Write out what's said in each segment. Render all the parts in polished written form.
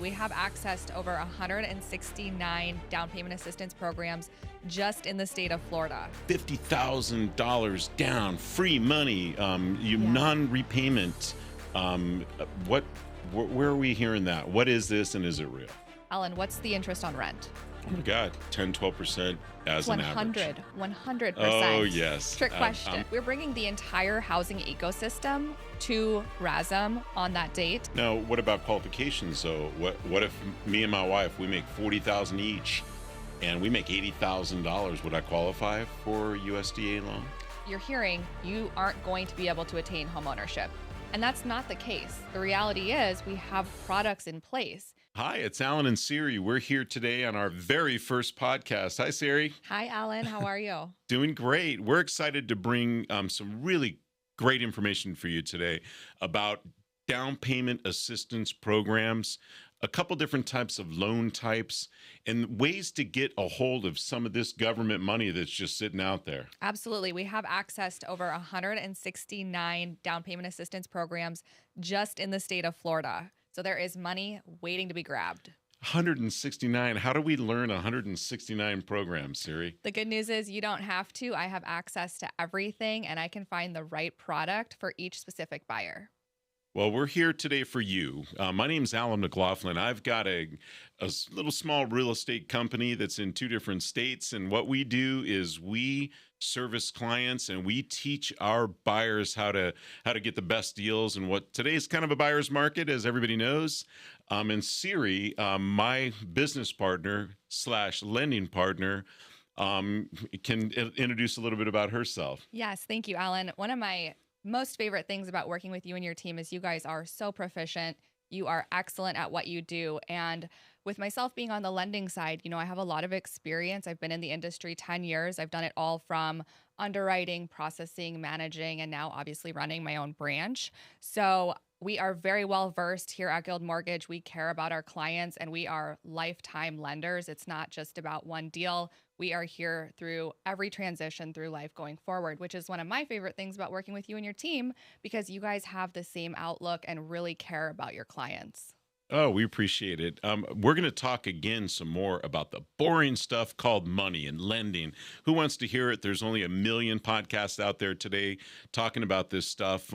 We have access to over 169 down payment assistance programs just in the state of Florida. $50,000 down, free money, non-repayment. Where are we hearing that? What is this, and is it real? Alan, what's the interest on rent? Oh my God, 10, 12% as an average. 100%. Oh, yes. Trick question. We're bringing the entire housing ecosystem to RASM on that date. Now, what about qualifications? So what if me and my wife, we make $40,000 each and we make $80,000? Would I qualify for USDA loan? You're hearing you aren't going to be able to attain homeownership. And that's not the case. The reality is we have products in place. Hi, it's Alan and Siri. We're here today on our very first podcast. Hi, Siri. Hi, Alan. How are you? Doing great. We're excited to bring some really great information for you today about down payment assistance programs, a couple different types of loan types, and ways to get a hold of some of this government money that's just sitting out there. Absolutely. We have access to over 169 down payment assistance programs just in the state of Florida. So there is money waiting to be grabbed. 169. How do we learn 169 programs, Siri? The good news is you don't have to. I have access to everything, and I can find the right product for each specific buyer. Well, we're here today for you. My name's Alan McLaughlin. I've got a little small real estate company that's in 2 different states. And what we do is we service clients and we teach our buyers how to get the best deals and what today's kind of a buyer's market, as everybody knows. And Siri, my business partner / lending partner, can introduce a little bit about herself. Yes, thank you, Alan. One of my most favorite things about working with you and your team is you guys are so proficient. You are excellent at what you do. And with myself being on the lending side, I have a lot of experience. I've been in the industry 10 years. I've done it all from underwriting, processing, managing, and now obviously running my own branch. So we are very well versed here at Guild Mortgage. We care about our clients and we are lifetime lenders. It's not just about one deal. We are here through every transition through life going forward, which is one of my favorite things about working with you and your team, because you guys have the same outlook and really care about your clients. Oh, we appreciate it. We're going to talk again some more about the boring stuff called money and lending. Who wants to hear it? There's only a million podcasts out there today talking about this stuff.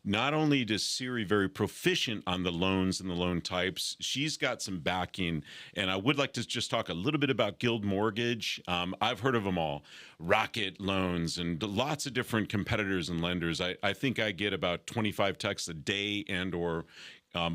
Not only is Siri very proficient on the loans and the loan types, she's got some backing. And I would like to just talk a little bit about Guild Mortgage. I've heard of them all. Rocket Loans and lots of different competitors and lenders. I think I get about 25 texts a day and/or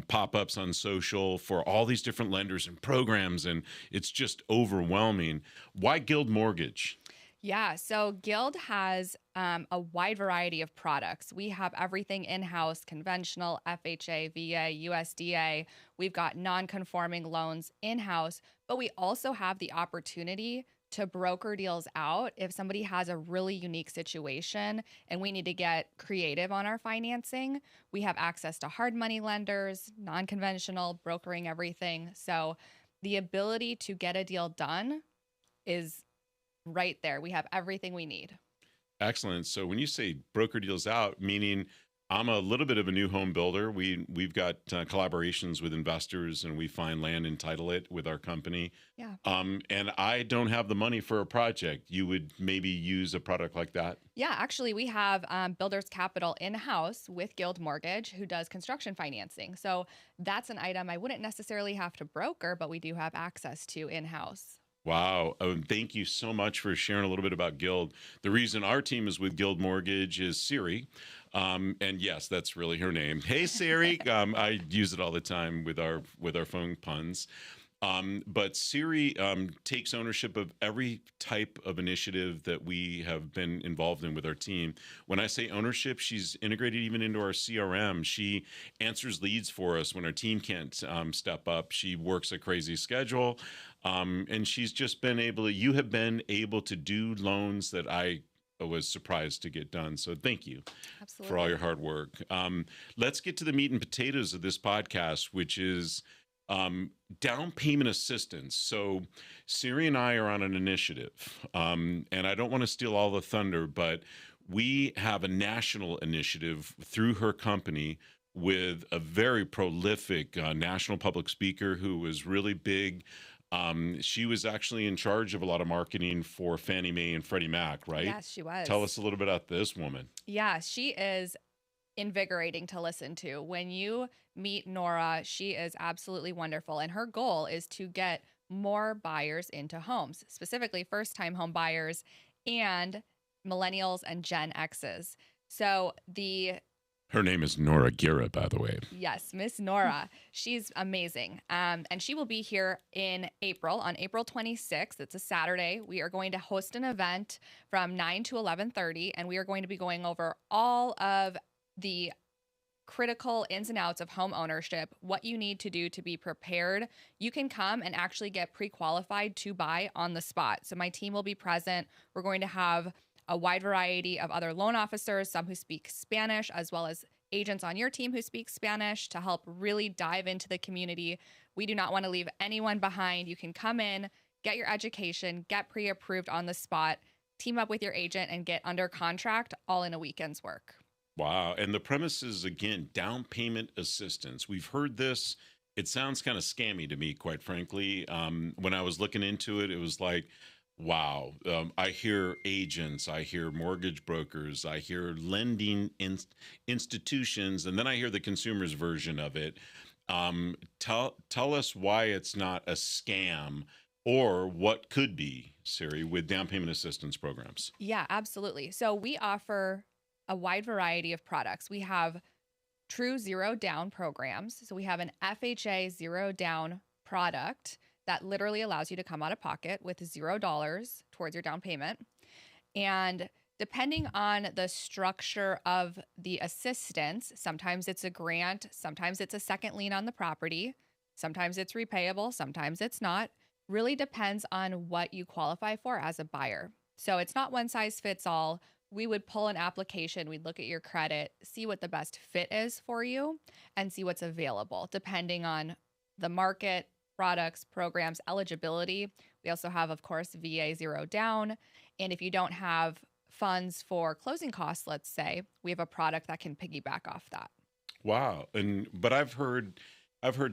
pop-ups on social for all these different lenders and programs, and it's just overwhelming. Why Guild Mortgage? Yeah, so Guild has a wide variety of products. We have everything in-house: conventional, FHA, VA, USDA. We've got non-conforming loans in-house, but we also have the opportunity to broker deals out if somebody has a really unique situation and we need to get creative on our financing. We have access to hard money lenders, non-conventional, brokering everything. So the ability to get a deal done is right there. We have everything we need. Excellent. So when you say broker deals out, meaning I'm a little bit of a new home builder. We've got collaborations with investors, and we find land and title it with our company. Yeah. And I don't have the money for a project. You would maybe use a product like that? Yeah, actually, we have Builders Capital in-house with Guild Mortgage, who does construction financing. So that's an item I wouldn't necessarily have to broker, but we do have access to in-house. Wow. Thank you so much for sharing a little bit about Guild. The reason our team is with Guild Mortgage is Siri. And yes, that's really her name. Hey, Siri. I use it all the time with our phone puns. But Siri takes ownership of every type of initiative that we have been involved in with our team. When I say ownership, she's integrated even into our CRM. She answers leads for us when our team can't step up. She works a crazy schedule. And she's just been you have been able to do loans that I was surprised to get done. So thank you for all your hard work. Let's get to the meat and potatoes of this podcast, which is down payment assistance. So Siri and I are on an initiative, and I don't want to steal all the thunder, but we have a national initiative through her company with a very prolific national public speaker who was really big. She was actually in charge of a lot of marketing for Fannie Mae and Freddie Mac, right? Yes, she Tell was. us a little bit about this woman. Yeah, she is invigorating to listen to. When you meet Nora, she is absolutely wonderful. And her goal is to get more buyers into homes, specifically first time home buyers and millennials and Gen X's. So Her name is Nora Gira, by the way. yes, Miss Nora, she's amazing. And she will be here in April, on April 26th. It's a Saturday. We are going to host an event from 9 to 11:30, and we are going to be going over all of the critical ins and outs of home ownership, what you need to do to be prepared. You can come and actually get pre-qualified to buy on the spot. So my team will be present. We're going to have a wide variety of other loan officers, some who speak Spanish, as well as agents on your team who speak Spanish to help really dive into the community. We do not want to leave anyone behind. You can come in, get your education, get pre-approved on the spot, team up with your agent, and get under contract all in a weekend's work. Wow. And the premise is, again, down payment assistance. We've heard this. It sounds kind of scammy to me, quite frankly. When I was looking into it, it was like, wow. I hear agents, I hear mortgage brokers, I hear lending institutions, and then I hear the consumer's version of it. Tell us why it's not a scam or what could be, Siri, with down payment assistance programs. Yeah, absolutely. So we offer a wide variety of products. We have true zero down programs. So we have an FHA zero down product that literally allows you to come out of pocket with $0 towards your down payment. And depending on the structure of the assistance, sometimes it's a grant, sometimes it's a second lien on the property, sometimes it's repayable, sometimes it's not. Really depends on what you qualify for as a buyer. So it's not one size fits all. We would pull an application, we'd look at your credit, see what the best fit is for you, and see what's available depending on the market, products, programs, eligibility. We also have, of course, VA zero down. And if you don't have funds for closing costs, let's say, we have a product that can piggyback off that. Wow. But I've heard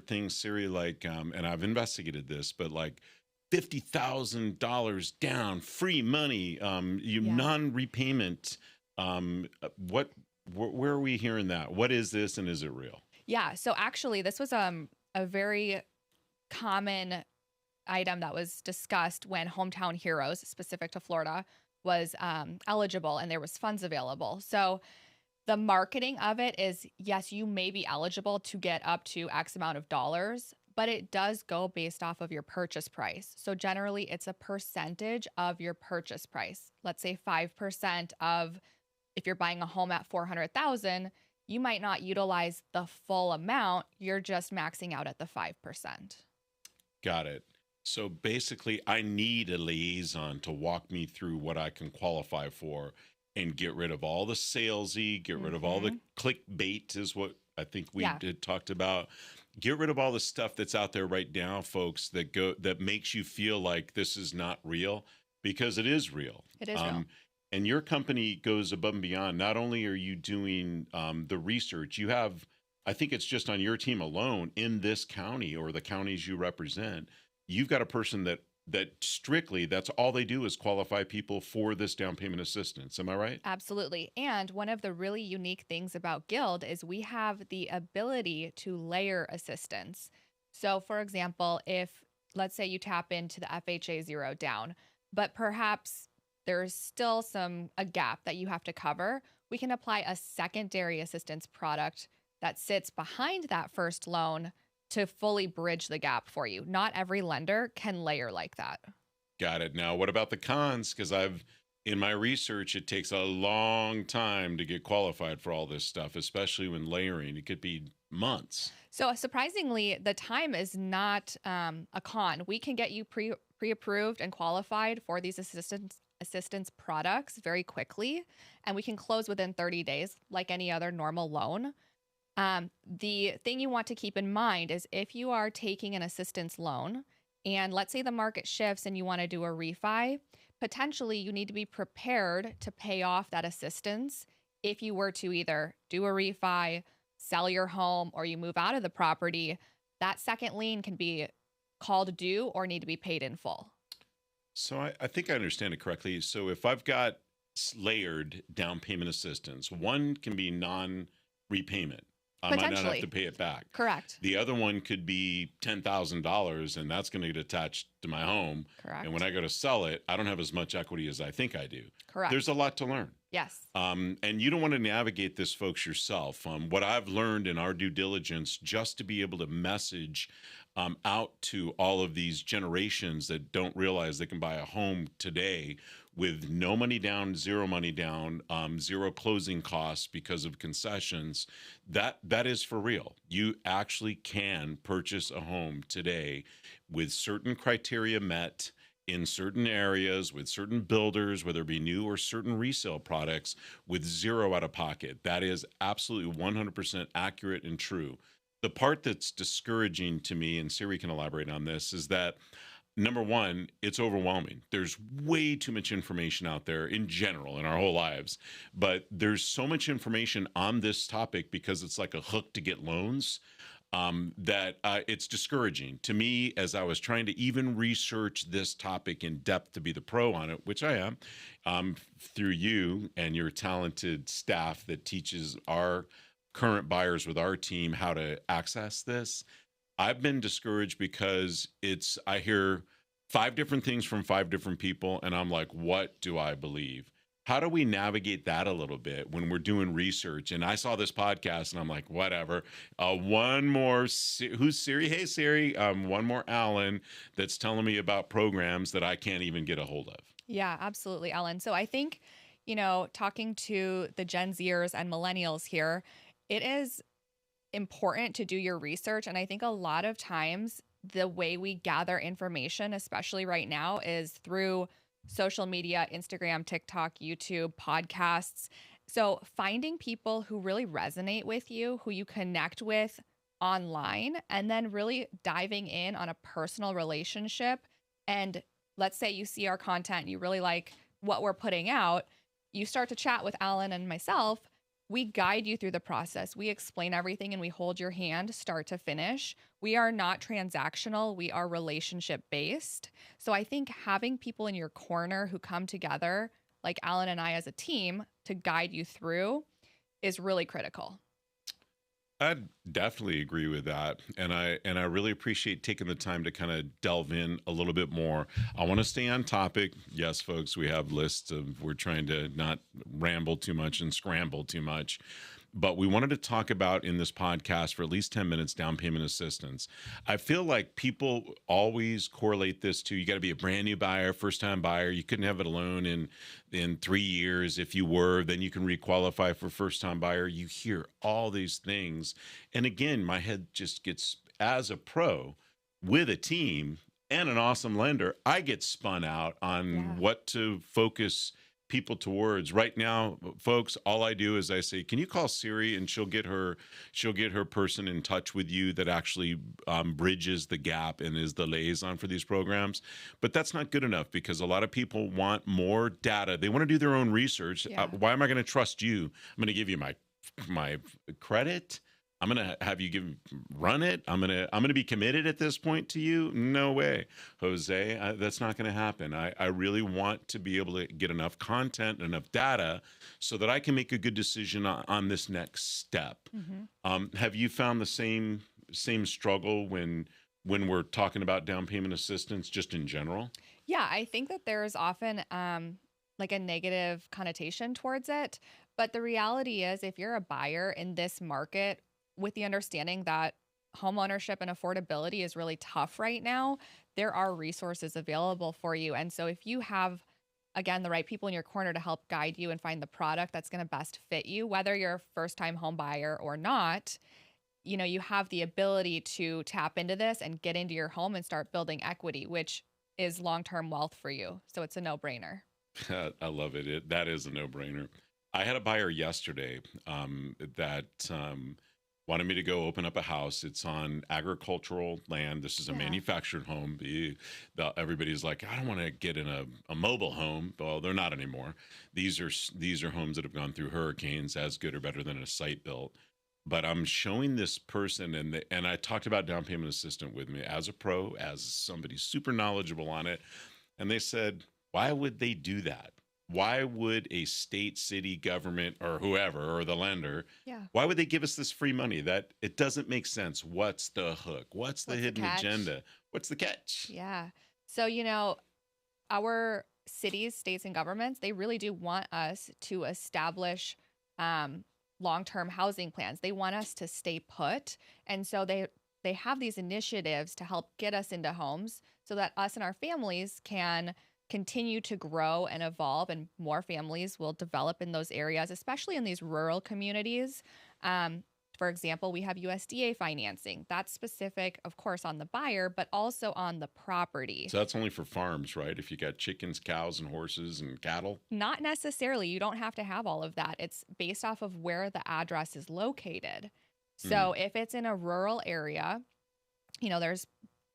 things, Siri, like, and I've investigated this, but like $50,000 down, free money, Yeah. non-repayment. Where are we hearing that? What is this, and is it real? Yeah. So actually, this was a very common item that was discussed when Hometown Heroes, specific to Florida, was eligible and there was funds available. So the marketing of it is, yes, you may be eligible to get up to X amount of dollars, but it does go based off of your purchase price. So generally it's a percentage of your purchase price. Let's say 5% of, if you're buying a home at 400,000, you might not utilize the full amount. You're just maxing out at the 5%. Got it. So basically, I need a liaison to walk me through what I can qualify for and get rid of all the salesy, get rid of all the clickbait is what I think we did talked about. Get rid of all the stuff that's out there right now, folks, that makes you feel like this is not real, because it is real. It is real. And your company goes above and beyond. Not only are you doing the research, you have, I think it's just on your team alone in this county or the counties you represent, you've got a person that strictly, that's all they do is qualify people for this down payment assistance. Am I right? Absolutely. And one of the really unique things about Guild is we have the ability to layer assistance. So for example, if let's say you tap into the FHA zero down, but perhaps there's still a gap that you have to cover, we can apply a secondary assistance product that sits behind that first loan to fully bridge the gap for you. Not every lender can layer like that. Got it. Now, what about the cons? Because in my research, it takes a long time to get qualified for all this stuff, especially when layering. It could be months. So surprisingly, the time is not a con. We can get you pre-approved and qualified for these assistance products very quickly, and we can close within 30 days like any other normal loan. The thing you want to keep in mind is if you are taking an assistance loan and let's say the market shifts and you want to do a refi, potentially you need to be prepared to pay off that assistance if you were to either do a refi sell your home or you move out of the property, that second lien can be called due or need to be paid in full. So I think I understand it correctly. So if I've got layered down payment assistance, one can be non-repayment. I might not have to Potentially. pay it back. Correct. The other one could be $10,000, and that's going to get attached to my home. Correct. And when I go to sell it, I don't have as much equity as I think I do. Correct. There's a lot to learn. Yes. And you don't want to navigate this, folks, yourself. What I've learned in our due diligence, just to be able to message out to all of these generations that don't realize they can buy a home today with no money down, zero money down, zero closing costs because of concessions, that is for real. You actually can purchase a home today with certain criteria met in certain areas with certain builders, whether it be new or certain resale products, with zero out of pocket. That is absolutely 100% accurate and true. The part that's discouraging to me, and Siri can elaborate on this, is that number one, it's overwhelming. There's way too much information out there in general in our whole lives, but there's so much information on this topic because it's like a hook to get loans, that it's discouraging to me as I was trying to even research this topic in depth to be the pro on it, which I am, through you and your talented staff that teaches our current buyers with our team how to access this. I've been discouraged because I hear 5 different things from 5 different people, and I'm like, what do I believe? How do we navigate that a little bit when we're doing research? And I saw this podcast and I'm like, whatever. One more, who's Siri? Hey, Siri. One more Alan that's telling me about programs that I can't even get a hold of. Yeah, absolutely, Ellen. So I think, talking to the Gen Zers and millennials here, it is important to do your research. And I think a lot of times the way we gather information, especially right now, is through social media, Instagram, TikTok, YouTube, podcasts. So finding people who really resonate with you, who you connect with online, and then really diving in on a personal relationship. And let's say you see our content, you really like what we're putting out, you start to chat with Alan and myself. We guide you through the process. We explain everything and we hold your hand start to finish. We are not transactional. We are relationship based. So I think having people in your corner who come together, like Alan and I as a team, to guide you through is really critical. I'd definitely agree with that. And I really appreciate taking the time to kind of delve in a little bit more. I want to stay on topic. Yes, folks, we have lists we're trying to not ramble too much and scramble too much. But we wanted to talk about in this podcast for at least 10 minutes down payment assistance. I feel like people always correlate this to you got to be a brand new buyer, first time buyer. You couldn't have it a loan in 3 years. If you were, then you can requalify for first time buyer. You hear all these things. And again, my head just gets, as a pro with a team and an awesome lender, I get spun out on what to focus people towards. Right now, folks, all I do is I say, can you call Siri, and she'll get her person in touch with you that actually bridges the gap and is the liaison for these programs. But that's not good enough because a lot of people want more data. They want to do their own research. Why am I going to trust you? I'm going to give you my credit. I'm going to have you run it. I'm going to be committed at this point to you. No way, Jose. That's not going to happen. I really want to be able to get enough content, enough data so that I can make a good decision on this next step. Mm-hmm. Have you found the same struggle when we're talking about down payment assistance just in general? Yeah, I think that there's often like a negative connotation towards it. But the reality is, if you're a buyer in this market, with the understanding that homeownership and affordability is really tough right now, there are resources available for you. And so if you have, again, the right people in your corner to help guide you and find the product that's going to best fit you, whether you're a first-time home buyer or not, you have the ability to tap into this and get into your home and start building equity, which is long-term wealth for you. So it's a no-brainer. I love it. That is a no-brainer. I had a buyer yesterday that wanted me to go open up a house. It's on agricultural land. This is a manufactured home. Everybody's like, I don't want to get in a mobile home. Well, they're not anymore. These are homes that have gone through hurricanes, as good or better than a site built. but I'm showing this person, and I talked about down payment assistant with me as a pro, as somebody super knowledgeable on it. And they said, why would they do that? Why would a state, city, government, or whoever, or the lender, Yeah. why would they give us this free money? That it doesn't make sense. What's the hook? What's the What's the hidden catch? agenda? What's the catch? Yeah. So, our cities, states, and governments, they really do want us to establish long-term housing plans. They want us to stay put. And so they have these initiatives to help get us into homes so that us and our families can continue to grow and evolve, and more families will develop in those areas, especially in these rural communities. For example, we have USDA financing. That's specific, of course, on the buyer, but also on the property. So that's only for farms, right? If you got chickens, cows, and horses and cattle? Not necessarily. You don't have to have all of that. It's based off of where the address is located. So if it's in a rural area, there's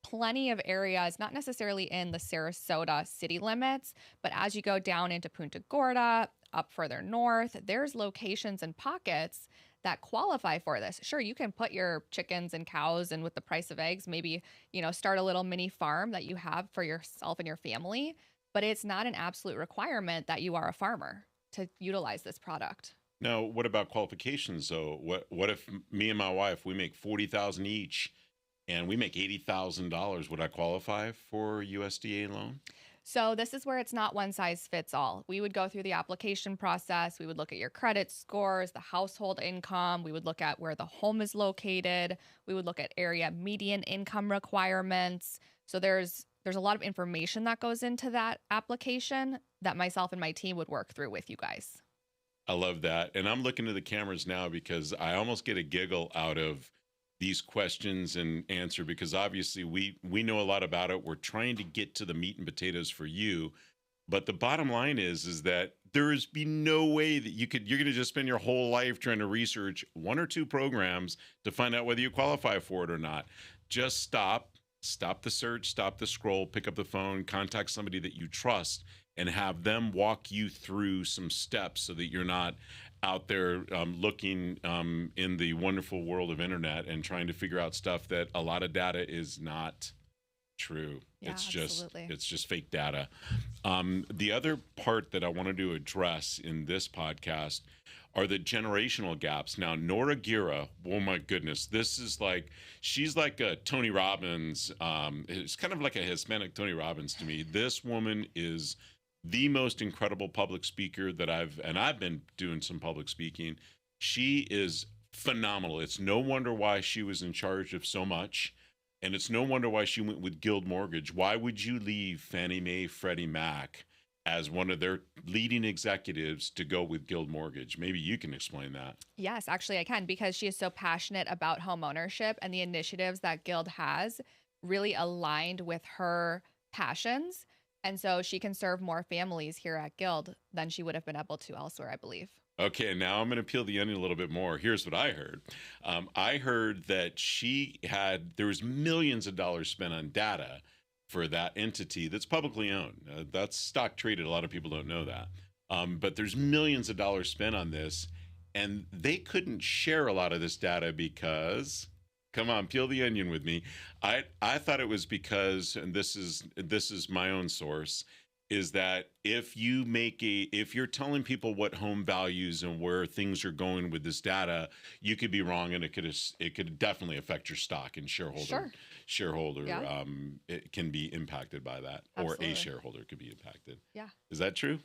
plenty of areas, not necessarily in the Sarasota city limits, but as you go down into Punta Gorda, up further north, there's locations and pockets that qualify for this. Sure, you can put your chickens and cows, and with the price of eggs, maybe, start a little mini farm that you have for yourself and your family, but it's not an absolute requirement that you are a farmer to utilize this product. Now, what about qualifications though? What if me and my wife, we make 40,000 each and we make $80,000? Would I qualify for USDA loan? So this is where it's not one size fits all. We would go through the application process. We would look at your credit scores, the household income. We would look at where the home is located. We would look at area median income requirements. So there's a lot of information that goes into that application that myself and my team would work through with you guys. I love that. And I'm looking to the cameras now because I almost get a giggle out of these questions and answer, because obviously we know a lot about it. We're trying to get to the meat and potatoes for you. But the bottom line is that there is be no way that you're going to just spend your whole life trying to research one or two programs to find out whether you qualify for it or not. Just stop the search, stop the scroll, pick up the phone, contact somebody that you trust, and have them walk you through some steps so that you're not out there looking in the wonderful world of internet and trying to figure out stuff that a lot of data is not true. Yeah, absolutely. It's just fake data. The other part that I wanted to address in this podcast are the generational gaps. Now, Nora Gira, oh my goodness, she's like a Tony Robbins. It's kind of like a Hispanic Tony Robbins to me. This woman is the most incredible public speaker that I've been doing some public speaking. She is phenomenal. It's no wonder why she was in charge of so much. And it's no wonder why she went with Guild Mortgage. Why would you leave Fannie Mae, Freddie Mac as one of their leading executives to go with Guild Mortgage? Maybe you can explain that. Yes, actually I can, because she is so passionate about home ownership, and the initiatives that Guild has really aligned with her passions. And so she can serve more families here at Guild than she would have been able to elsewhere, I believe. Okay, now I'm going to peel the onion a little bit more. Here's what I heard. I heard that there was millions of dollars spent on data for that entity that's publicly owned. That's stock traded. A lot of people don't know that. But there's millions of dollars spent on this, and they couldn't share a lot of this data because, come on, peel the onion with me. I thought it was because, and this is my own source, is that if you're telling people what home values and where things are going with this data, you could be wrong, and it could definitely affect your stock and shareholder. Yeah. It can be impacted by that. Absolutely. Or a shareholder could be impacted. Yeah. Is that true?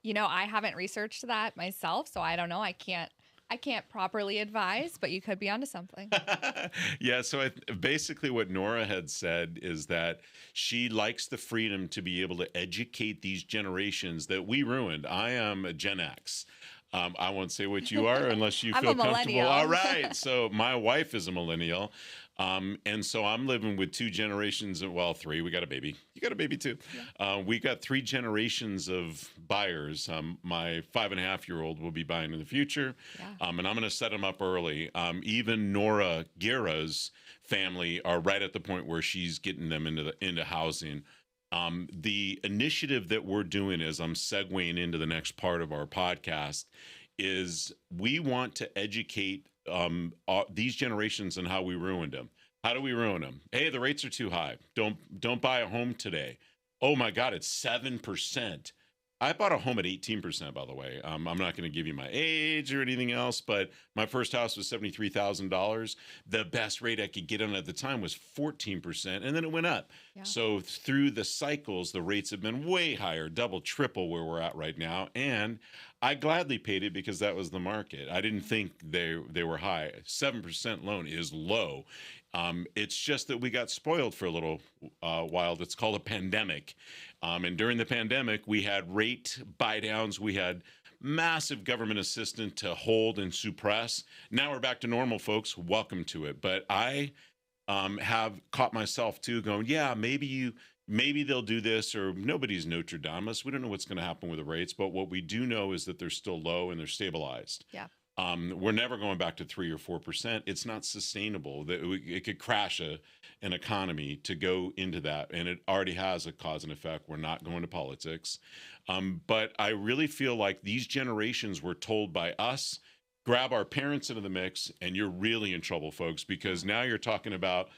I haven't researched that myself, so I don't know. I can't properly advise, but you could be onto something. Yeah. So basically what Nora had said is that she likes the freedom to be able to educate these generations that we ruined. I am a Gen X. I won't say what you are unless you feel comfortable. All right. So my wife is a millennial. And so I'm living with two generations three. We got a baby. You got a baby too. Yeah. We got three generations of buyers. My 5.5-year-old will be buying in the future. Yeah. And I'm going to set them up early. Even Nora Guerra's family are right at the point where she's getting them into housing. The initiative that we're doing, as I'm segueing into the next part of our podcast, is we want to educate these generations and how we ruined them. How do we ruin them? Hey, the rates are too high. Don't buy a home today. Oh my God, it's 7%. I bought a home at 18%, by the way. I'm not going to give you my age or anything else, but my first house was $73,000. The best rate I could get on at the time was 14%, and then it went up. Yeah. So through the cycles, the rates have been way higher, double, triple where we're at right now. And I gladly paid it because that was the market. I didn't think they were high. 7% loan is low. It's just that we got spoiled for a little while. It's called a pandemic. And during the pandemic, we had rate buy downs. We had massive government assistance to hold and suppress. Now we're back to normal, folks. Welcome to it. But I have caught myself too going, yeah, maybe they'll do this, or nobody's Notre Dame. We don't know what's going to happen with the rates. But what we do know is that they're still low and they're stabilized. Yeah. We're never going back to 3 or 4%. It's not sustainable. It could crash an economy to go into that, and it already has a cause and effect. We're not going to politics, but I really feel like these generations were told by us, grab our parents into the mix, and you're really in trouble, folks, because now you're talking about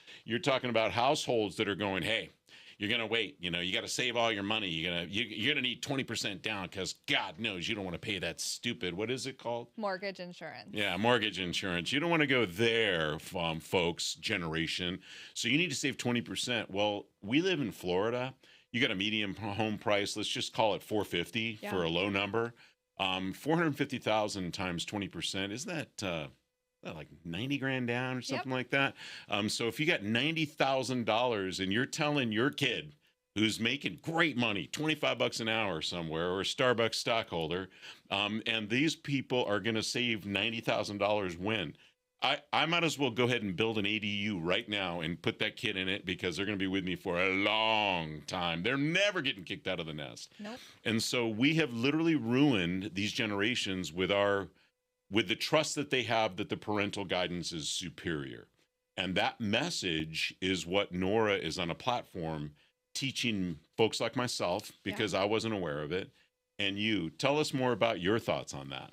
households that are going, hey, you're going to wait. You got to save all your money. You're going to need 20% down because God knows you don't want to pay that stupid, what is it called? Mortgage insurance. Yeah, mortgage insurance. You don't want to go there, folks, generation. So you need to save 20%. Well, we live in Florida. You got a median home price. Let's just call it 450 for a low number. 450,000 times 20%. Isn't that like 90 grand down or something like that? So if you got $90,000 and you're telling your kid who's making great money, 25 bucks an hour somewhere, or a Starbucks stockholder, and these people are going to save $90,000 when? I might as well go ahead and build an ADU right now and put that kid in it because they're going to be with me for a long time. They're never getting kicked out of the nest. Nope. And so we have literally ruined these generations with the trust that they have that the parental guidance is superior. And that message is what Nora is on a platform teaching folks like myself, because I wasn't aware of it. And you, tell us more about your thoughts on that.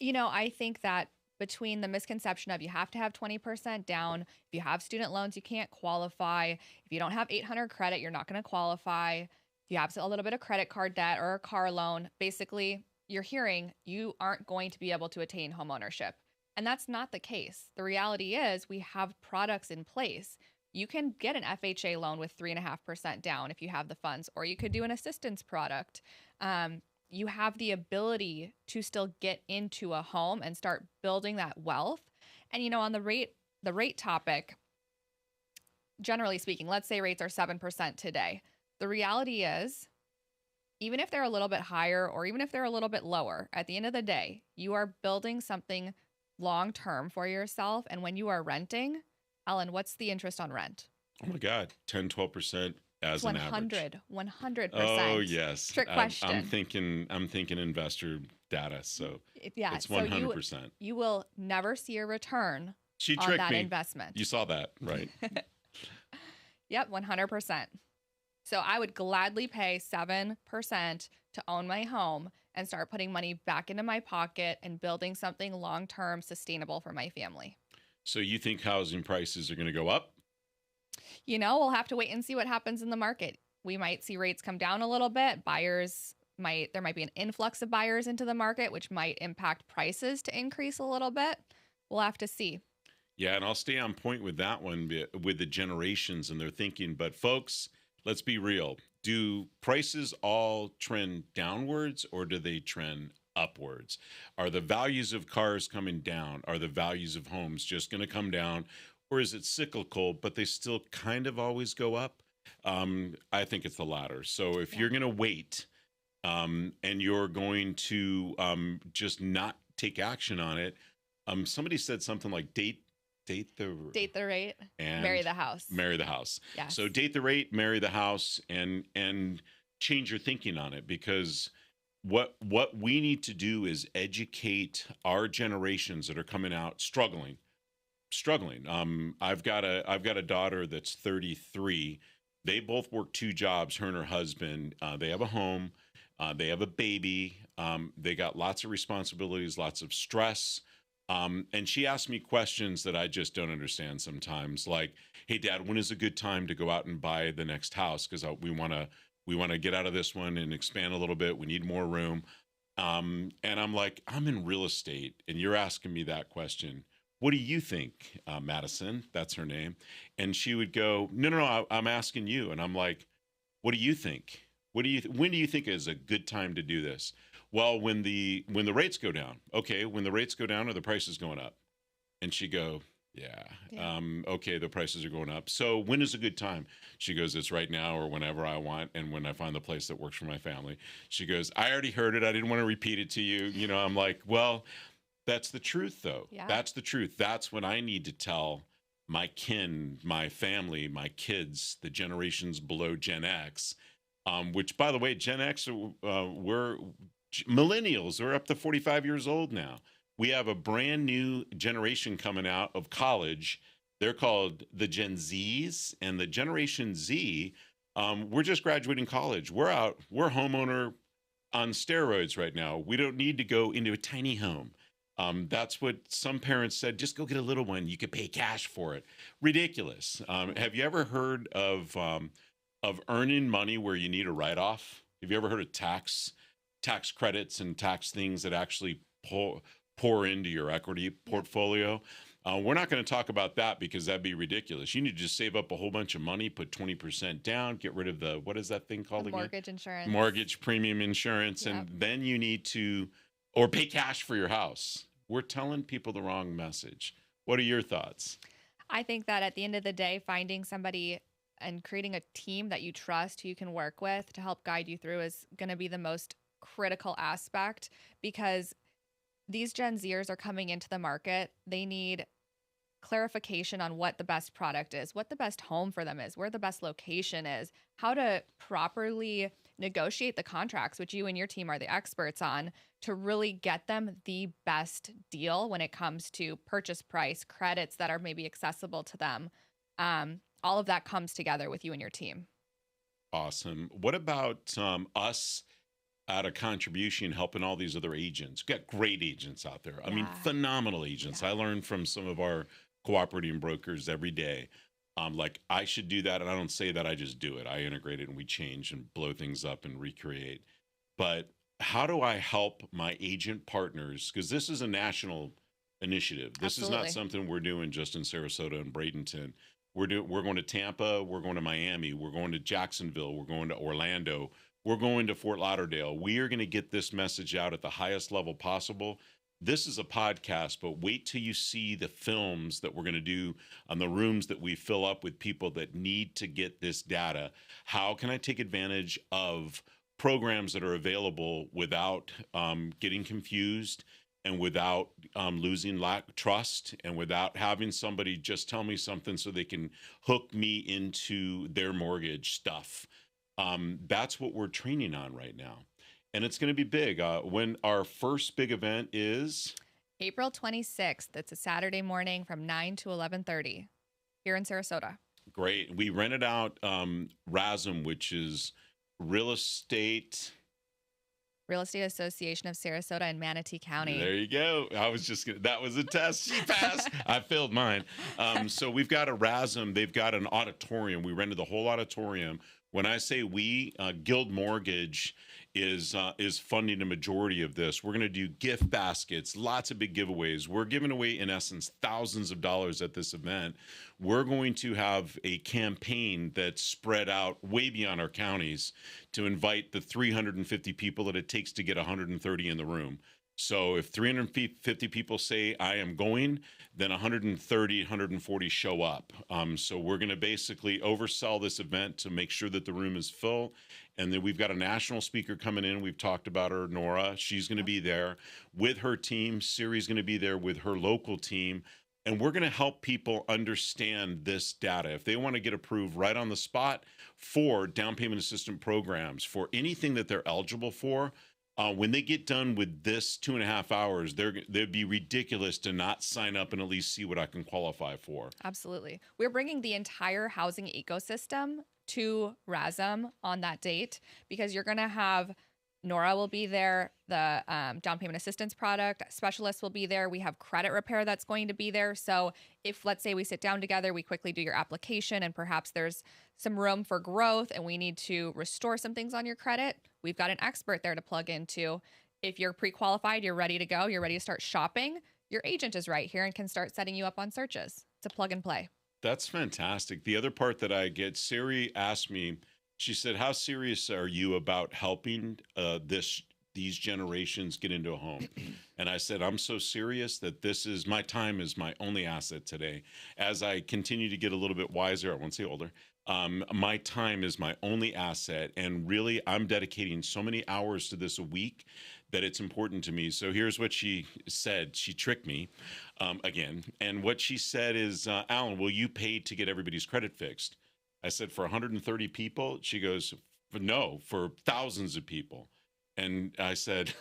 I think that between the misconception of you have to have 20% down, if you have student loans, you can't qualify. If you don't have 800 credit, you're not going to qualify. If you have a little bit of credit card debt or a car loan, basically you're hearing you aren't going to be able to attain homeownership. And that's not the case. The reality is we have products in place. You can get an FHA loan with 3.5% down if you have the funds, or you could do an assistance product. You have the ability to still get into a home and start building that wealth. And, on the rate topic, generally speaking, let's say rates are 7% today. The reality is, even if they're a little bit higher or even if they're a little bit lower, at the end of the day, you are building something long-term for yourself. And when you are renting, Ellen, what's the interest on rent? Oh my God, 10, 12% as an average. 100%. Oh yes. Trick question. I'm thinking investor data. So it's 100%. So you will never see a return She on tricked that me. investment. You saw that, right? Yep, 100%. So I would gladly pay 7% to own my home and start putting money back into my pocket and building something long-term sustainable for my family. So you think housing prices are going to go up? We'll have to wait and see what happens in the market. We might see rates come down a little bit. There might be an influx of buyers into the market, which might impact prices to increase a little bit. We'll have to see. Yeah, and I'll stay on point with that one, with the generations and their thinking. But folks, let's be real. Do prices all trend downwards, or do they trend upwards? Are the values of cars coming down? Are the values of homes just going to come down? Or is it cyclical, but they still kind of always go up? I think it's the latter. So if you're going to wait and you're going to just not take action on it, somebody said something like date the rate and marry the house. Marry the house. Yes. So date the rate, marry the house, and change your thinking on it, because what we need to do is educate our generations that are coming out struggling. I've got a daughter that's 33. They both work 2 jobs, her and her husband. They have a home. They have a baby. They got lots of responsibilities, lots of stress. And she asked me questions that I just don't understand sometimes. Like, "Hey, Dad, when is a good time to go out and buy the next house? Because we want to get out of this one and expand a little bit. We need more room." And I'm like, "I'm in real estate, and you're asking me that question. What do you think, Madison?" That's her name. And she would go, "No, no, no. I'm asking you." And I'm like, "What do you think? When do you think is a good time to do this?" "Well, when the rates go down." "Okay, when the rates go down, are the prices going up?" And she go, "Yeah, Yeah. okay, the prices are going up. So when is a good time?" She goes, "It's right now or whenever I want, and when I find the place that works for my family." She goes, "I already heard it. I didn't want to repeat it to you." I'm like, well, that's the truth, though. Yeah. That's the truth. That's what I need to tell my kin, my family, my kids, the generations below Gen X, which, by the way, Gen X, we're millennials are up to 45 years old now. We have a brand new generation coming out of college. They're called the Gen Zs, and the Generation Z, we're just graduating college. We're homeowner on steroids right now. We don't need to go into a tiny home. That's what some parents said. Just go get a little one. You could pay cash for it. Ridiculous. Have you ever heard of earning money where you need a write off? Have you ever heard of tax credits and tax things that actually pour into your equity portfolio? We're not going to talk about that because that'd be ridiculous. You need to just save up a whole bunch of money, put 20% down, get rid of what is that thing called The again? mortgage insurance. Mortgage premium insurance. Yep. And then you need to, or pay cash for your house. We're telling people the wrong message. What are your thoughts? I think that at the end of the day, finding somebody and creating a team that you trust, who you can work with to help guide you through, is going to be the most critical aspect, because these Gen Zers are coming into the market. They need clarification on what the best product is, what the best home for them is, where the best location is, how to properly negotiate the contracts, which you and your team are the experts on, to really get them the best deal when it comes to purchase price, credits that are maybe accessible to them. All of that comes together with you and your team. Awesome. What about us at a contribution helping all these other agents? We've got great agents out there. I mean, Yeah. phenomenal agents. Yeah. I learn from some of our cooperating brokers every day. Like, I should do that. And I don't say that, I just do it. I integrate it and we change and blow things up and recreate. But how do I help my agent partners? Because this is a national initiative. This is not Absolutely. something we're doing just in Sarasota and Bradenton. We're going to Tampa, we're going to Miami, we're going to Jacksonville, we're going to Orlando, we're going to Fort Lauderdale. We are going to get this message out at the highest level possible. This is a podcast, but wait till you see the films that we're going to do on the rooms that we fill up with people that need to get this data. How can I take advantage of programs that are available without getting confused, and without losing trust, and without having somebody just tell me something so they can hook me into their mortgage stuff? That's what we're training on right now. And it's going to be big. When our first big event is April 26th. It's a Saturday morning from 9 to 11:30 here in Sarasota. great. We rented out RASM, which is Real Estate. Real Estate Association of Sarasota and Manatee County. There you go. That was a test. She passed. I failed mine. So we've got a RASM. They've got an auditorium. We rented the whole auditorium. When I say we, Guild Mortgage is funding a majority of this. We're going to do gift baskets, lots of big giveaways. We're giving away, in essence, thousands of dollars at this event. We're going to have a campaign that's spread out way beyond our counties to invite the 350 people that it takes to get 130 in the room. So if 350 people say I am going, then 130, 140 show up. So we're going to basically oversell this event to make sure that the room is full. And then we've got a national speaker coming in. We've talked about her, Nora. She's going to be there with her team. Siri's going to be there with her local team. And we're going to help people understand this data. If they want to get approved right on the spot for down payment assistance programs, for anything that they're eligible for, when they get done with this 2.5 hours, they'd be ridiculous to not sign up and at least see what I can qualify for. Absolutely. We're bringing the entire housing ecosystem to RASM on that date, because you're going to have Nora will be there. The down payment assistance product specialist will be there. We have credit repair that's going to be there. So if, let's say, we sit down together, we quickly do your application, and perhaps there's some room for growth and we need to restore some things on your credit, we've got an expert there to plug into. If you're pre-qualified, you're ready to go, you're ready to start shopping, your agent is right here and can start setting you up on searches. It's a plug and play. That's fantastic. The other part that I get, Siri asked me, she said, how serious are you about helping these generations get into a home? And I said, I'm so serious that my time is my only asset today. As I continue to get a little bit wiser, I won't say older, my time is my only asset. And really, I'm dedicating so many hours to this a week that it's important to me. So here's what she said. She tricked me again. And what she said is, Alan, will you pay to get everybody's credit fixed? I said, for 130 people? She goes, no, for thousands of people. And I said,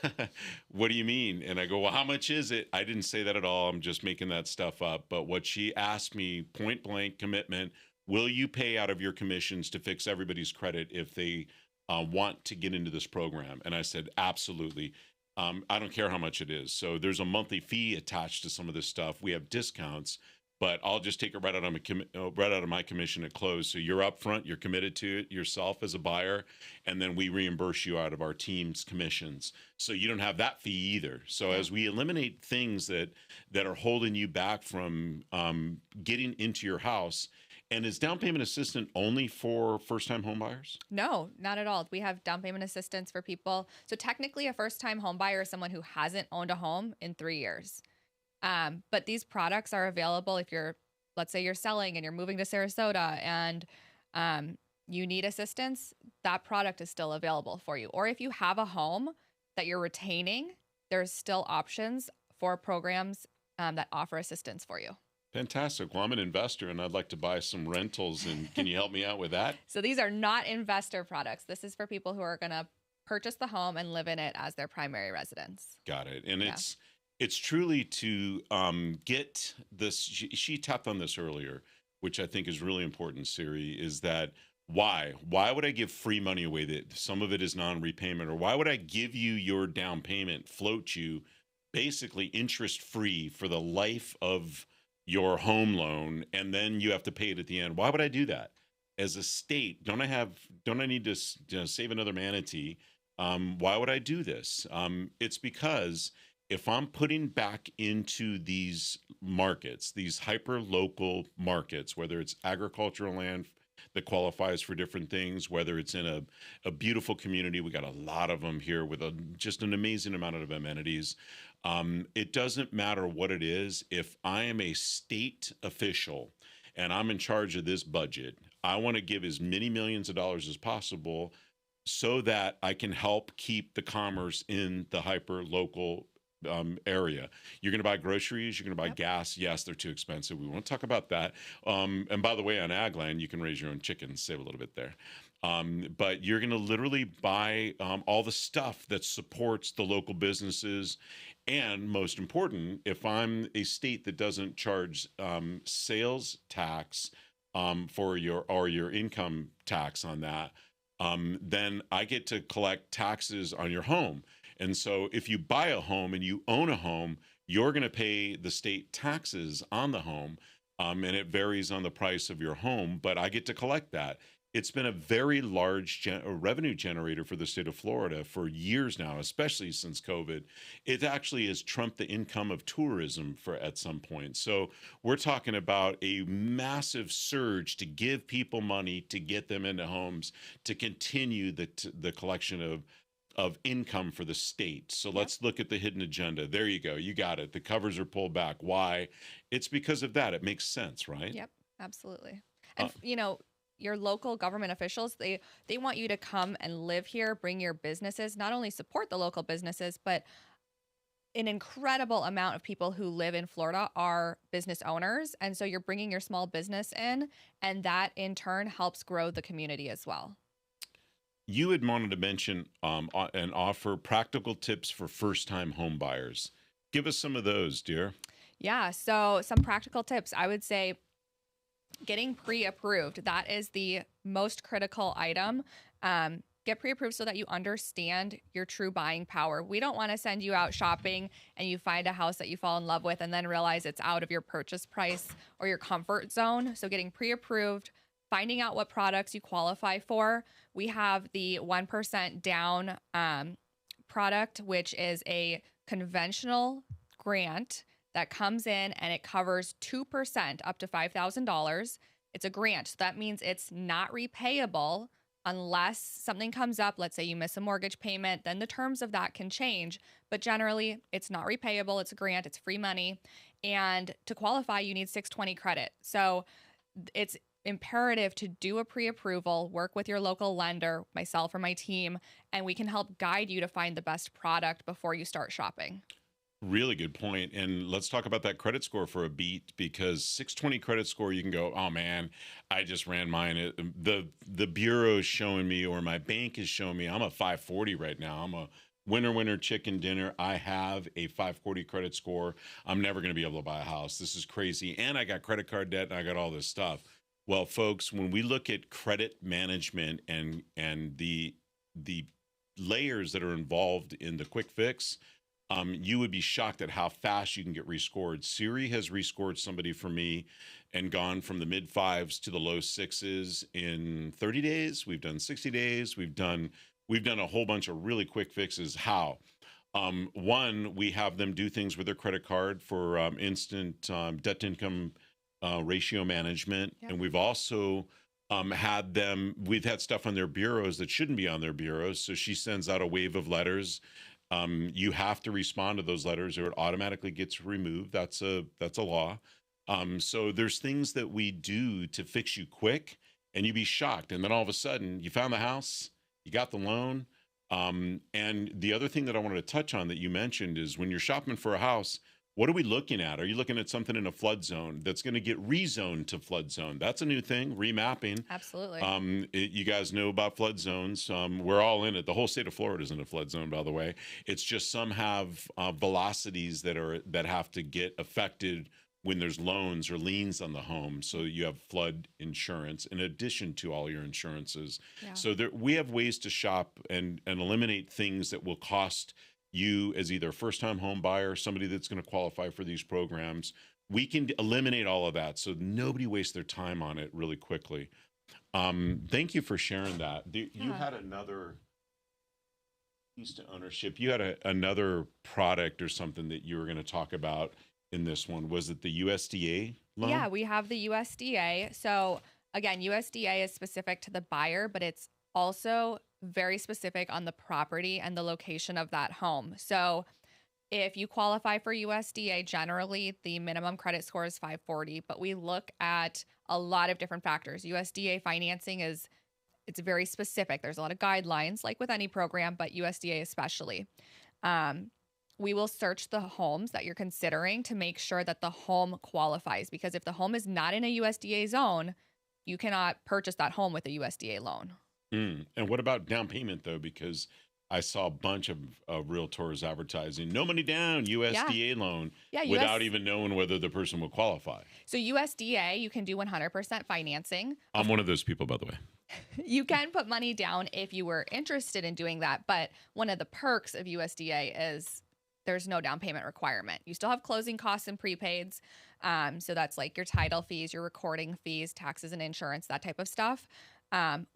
what do you mean? And I go, well, how much is it? I didn't say that at all. I'm just making that stuff up. But what she asked me, point blank commitment, will you pay out of your commissions to fix everybody's credit if they want to get into this program? And I said, absolutely. I don't care how much it is. So there's a monthly fee attached to some of this stuff. We have discounts, but I'll just take it right out of my commission at close. So you're upfront, you're committed to it yourself as a buyer, and then we reimburse you out of our team's commissions. So you don't have that fee either. So as we eliminate things that are holding you back from getting into your house. And is down payment assistance only for first-time home buyers? No, not at all. We have down payment assistance for people. So technically, a first-time home buyer is someone who hasn't owned a home in 3 years. But these products are available if let's say you're selling and you're moving to Sarasota and you need assistance, that product is still available for you. Or if you have a home that you're retaining, there's still options for programs that offer assistance for you. Fantastic. Well, I'm an investor and I'd like to buy some rentals. And can you help me out with that? So these are not investor products. This is for people who are going to purchase the home and live in it as their primary residence. Got it. And it's truly to get this. She tapped on this earlier, which I think is really important, Siri, is that why would I give free money away that some of it is non-repayment? Or why would I give you your down payment, float you basically interest free for the life of your home loan, and then you have to pay it at the end? Why would I do that? As a state, don't I need to save another manatee? Why would I do this? It's because if I'm putting back into these markets, these hyper local markets, whether it's agricultural land that qualifies for different things, whether it's in a beautiful community, we got a lot of them here with just an amazing amount of amenities. It doesn't matter what it is. If I am a state official and I'm in charge of this budget, I want to give as many millions of dollars as possible so that I can help keep the commerce in the hyper local area. You're going to buy groceries, you're going to buy gas. Yes, they're too expensive. We won't talk about that. And by the way, on ag land, you can raise your own chickens, save a little bit there. But you're going to literally buy all the stuff that supports the local businesses. And most important, if I'm a state that doesn't charge sales tax for your income tax on that, then I get to collect taxes on your home. And so if you buy a home and you own a home, you're going to pay the state taxes on the home, and it varies on the price of your home, but I get to collect that. It's been a very large revenue generator for the state of Florida for years now, especially since COVID. It actually has trumped the income of tourism at some point. So we're talking about a massive surge to give people money to get them into homes, to continue the collection of income for the state. So let's look at the hidden agenda. There you go. You got it. The covers are pulled back. Why? It's because of that. It makes sense, right? Yep, absolutely. And your local government officials, they want you to come and live here, bring your businesses, not only support the local businesses, but an incredible amount of people who live in Florida are business owners. And so you're bringing your small business in, and that in turn helps grow the community as well. You had wanted to mention and offer practical tips for first-time home buyers. Give us some of those, dear. Yeah, so some practical tips. I would say getting pre-approved. That is the most critical item. get pre-approved so that you understand your true buying power. We don't want to send you out shopping and you find a house that you fall in love with and then realize it's out of your purchase price or your comfort zone. So getting pre-approved, finding out what products you qualify for. We have the 1% down product, which is a conventional grant that comes in and it covers 2% up to $5,000. It's a grant. So that means it's not repayable unless something comes up. Let's say you miss a mortgage payment, then the terms of that can change. But generally, it's not repayable. It's a grant. It's free money. And to qualify, you need 620 credit. So it's imperative to do a pre-approval, work with your local lender, myself or my team, and we can help guide you to find the best product before you start shopping. Really good point. And let's talk about that credit score for a beat, because 620 credit score, you can go, oh man, I just ran mine. The bureau is showing me, or my bank is showing me, I'm a 540 right now. I'm a winner chicken dinner. I have a 540 credit score. I'm never going to be able to buy a house. This is crazy. And I got credit card debt and I got all this stuff. Well, folks, when we look at credit management and the layers that are involved in the quick fix, you would be shocked at how fast you can get rescored. Siri has rescored somebody for me and gone from the mid fives to the low sixes in 30 days. We've done 60 days. We've done a whole bunch of really quick fixes. How? One, we have them do things with their credit card for instant debt to income ratio management. Yep. And we've also we've had stuff on their bureaus that shouldn't be on their bureaus. So she sends out a wave of letters. You have to respond to those letters or it automatically gets removed. That's a law. So there's things that we do to fix you quick, and you'd be shocked. And then all of a sudden you found the house, you got the loan. And the other thing that I wanted to touch on that you mentioned is when you're shopping for a house, what are we looking at? Are you looking at something in a flood zone that's going to get rezoned to flood zone? That's a new thing, remapping. Absolutely. You guys know about flood zones. We're all in it. The whole state of Florida is in a flood zone, by the way. It's just some have velocities that have to get affected when there's loans or liens on the home. So you have flood insurance in addition to all your insurances. Yeah. So we have ways to shop and eliminate things that will cost you as either a first-time home buyer, somebody that's going to qualify for these programs. We can eliminate all of that so nobody wastes their time on it really quickly. Thank you for sharing that. You had another piece to ownership. You had another product or something that you were going to talk about in this one. Was it the USDA loan? Yeah, we have the USDA. So again, USDA is specific to the buyer, but it's also very specific on the property and the location of that home. So if you qualify for USDA, generally the minimum credit score is 540, but we look at a lot of different factors. USDA financing it's very specific. There's a lot of guidelines, like with any program, but USDA especially. We will search the homes that you're considering to make sure that the home qualifies, because if the home is not in a USDA zone, you cannot purchase that home with a USDA loan. And what about down payment, though? Because I saw a bunch of realtors advertising, no money down, USDA loan, without even knowing whether the person will qualify. So USDA, you can do 100% financing. I'm one of those people, by the way. You can put money down if you were interested in doing that. But one of the perks of USDA is there's no down payment requirement. You still have closing costs and prepaids. So that's like your title fees, your recording fees, taxes and insurance, that type of stuff.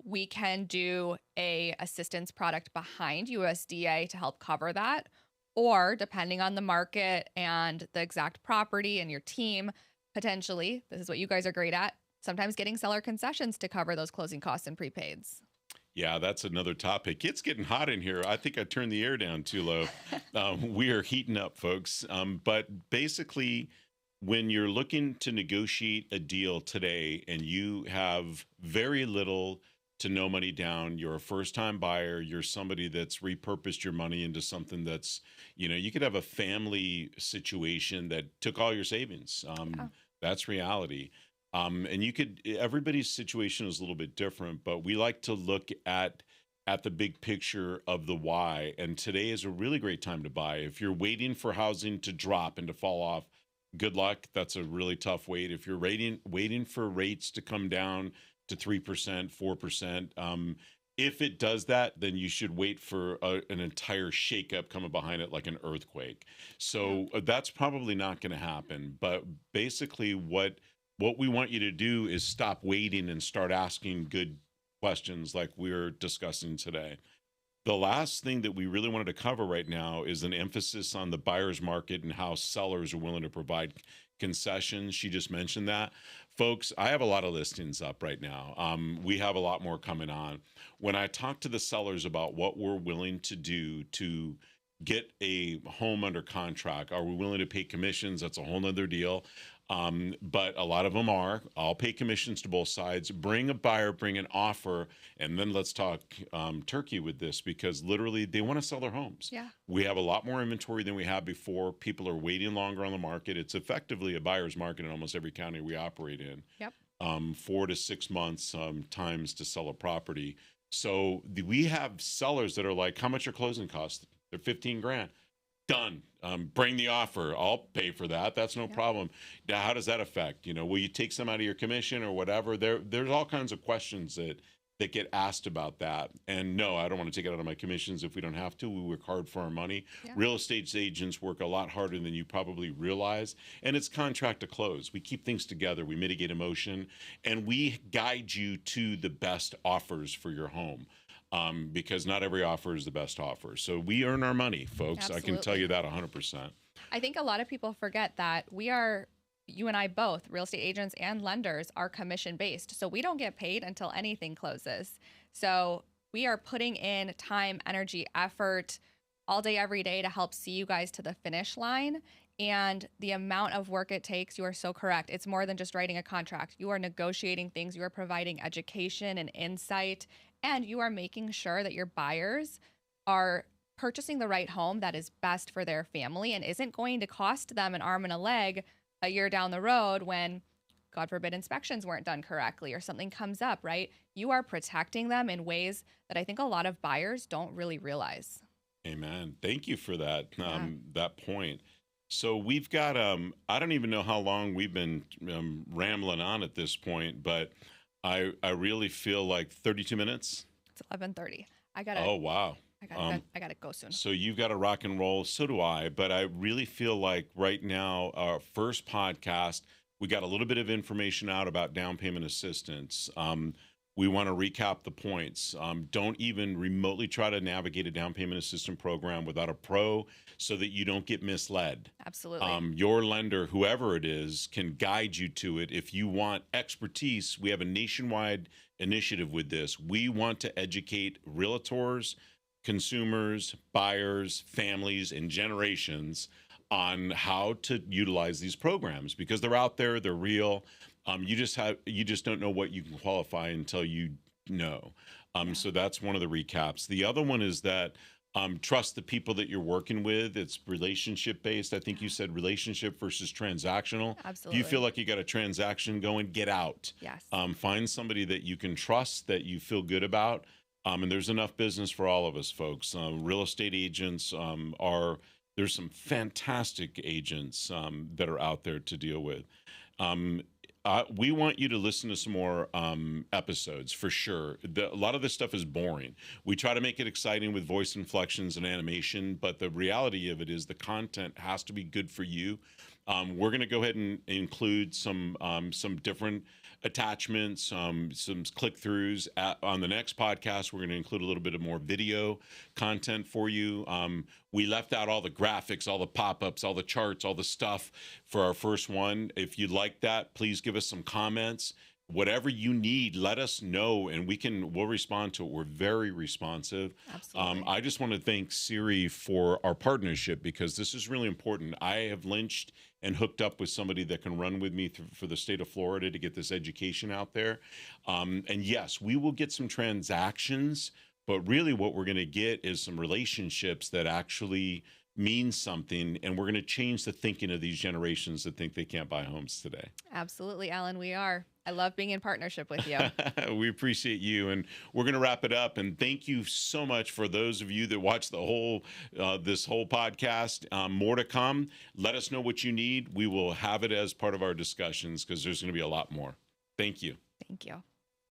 We can do a assistance product behind USDA to help cover that, or depending on the market and the exact property and your team, potentially, this is what you guys are great at, sometimes getting seller concessions to cover those closing costs and prepaids. Yeah, that's another topic. It's getting hot in here. I think I turned the air down too low. We are heating up, folks. But basically, when you're looking to negotiate a deal today and you have very little to no money down, you're a first-time buyer, you're somebody that's repurposed your money into something that's, you could have a family situation that took all your savings. That's reality. And everybody's situation is a little bit different, but we like to look at the big picture of the why. And today is a really great time to buy. If you're waiting for housing to drop and to fall off, good luck. That's a really tough wait. If you're waiting for rates to come down to 3%, 4%, If it does that, then you should wait for an entire shakeup coming behind it, like an earthquake. Yeah. So that's probably not going to happen. But basically, what we want you to do is stop waiting and start asking good questions, like we're discussing today. The last thing that we really wanted to cover right now is an emphasis on the buyer's market and how sellers are willing to provide concessions. She just mentioned that. Folks, I have a lot of listings up right now. We have a lot more coming on. When I talk to the sellers about what we're willing to do to get a home under contract, are we willing to pay commissions? That's a whole nother deal. But a lot of them are. I'll pay commissions to both sides. Bring a buyer, bring an offer, and then let's talk turkey with this, because literally they want to sell their homes. Yeah. We have a lot more inventory than we had before. People are waiting longer on the market. It's effectively a buyer's market in almost every county we operate in. Yep. 4 to 6 months times to sell a property. So we have sellers that are like, how much are closing costs? They're 15 grand. Done. Bring the offer. I'll pay for that. That's no problem. Now, how does that affect? Will you take some out of your commission or whatever? There's all kinds of questions that get asked about that. And no, I don't want to take it out of my commissions if we don't have to. We work hard for our money. Yeah. Real estate agents work a lot harder than you probably realize. And it's contract to close. We keep things together. We mitigate emotion. And we guide you to the best offers for your home. Because not every offer is the best offer. So we earn our money, folks. Absolutely. I can tell you that 100%. I think a lot of people forget that you and I both, real estate agents and lenders, are commission based. So we don't get paid until anything closes. So we are putting in time, energy, effort all day, every day to help see you guys to the finish line. And the amount of work it takes, you are so correct. It's more than just writing a contract. You are negotiating things. You are providing education and insight. And you are making sure that your buyers are purchasing the right home that is best for their family and isn't going to cost them an arm and a leg a year down the road when, God forbid, inspections weren't done correctly or something comes up, right? You are protecting them in ways that I think a lot of buyers don't really realize. Amen. Thank you for that, that point. So we've got, I don't even know how long we've been rambling on at this point, but I really feel like 32 minutes. It's 11:30. I gotta. Oh, wow. I gotta go soon. So you've got to rock and roll. So do I. But I really feel like right now, our first podcast, we got a little bit of information out about down payment assistance. We want to recap the points. Don't even remotely try to navigate a down payment assistance program without a pro so that you don't get misled. Absolutely. Your lender, whoever it is, can guide you to it. If you want expertise, we have a nationwide initiative with this. We want to educate realtors, consumers, buyers, families, and generations on how to utilize these programs, because they're out there, they're real. You just don't know what you can qualify until you know. So that's one of the recaps. The other one is that trust the people that you're working with. It's relationship based. I think you said relationship versus transactional. Absolutely. If you feel like you got a transaction going, get out. Yes. Find somebody that you can trust, that you feel good about. And there's enough business for all of us, folks. Real estate agents there's some fantastic agents that are out there to deal with. We want you to listen to some more episodes for sure. A lot of this stuff is boring. We try to make it exciting with voice inflections and animation, but the reality of it is the content has to be good for you. We're going to go ahead and include some different attachments, some click-throughs. On the next podcast, we're going to include a little bit of more video content for you. We left out all the graphics, all the pop-ups, all the charts, all the stuff for our first one. If you like that, please give us some comments. Whatever you need, let us know, and we'll respond to it. We're very responsive. Absolutely. I just want to thank Siri for our partnership, because this is really important. I have lynched and hooked up with somebody that can run with me for the state of Florida to get this education out there. And yes, we will get some transactions, but really what we're going to get is some relationships that actually mean something, and we're going to change the thinking of these generations that think they can't buy homes today. Absolutely, Alan, we are. I love being in partnership with you. We appreciate you, and we're going to wrap it up. And thank you so much for those of you that watched this whole podcast. More to come. Let us know what you need. We will have it as part of our discussions, because there's going to be a lot more. Thank you. Thank you.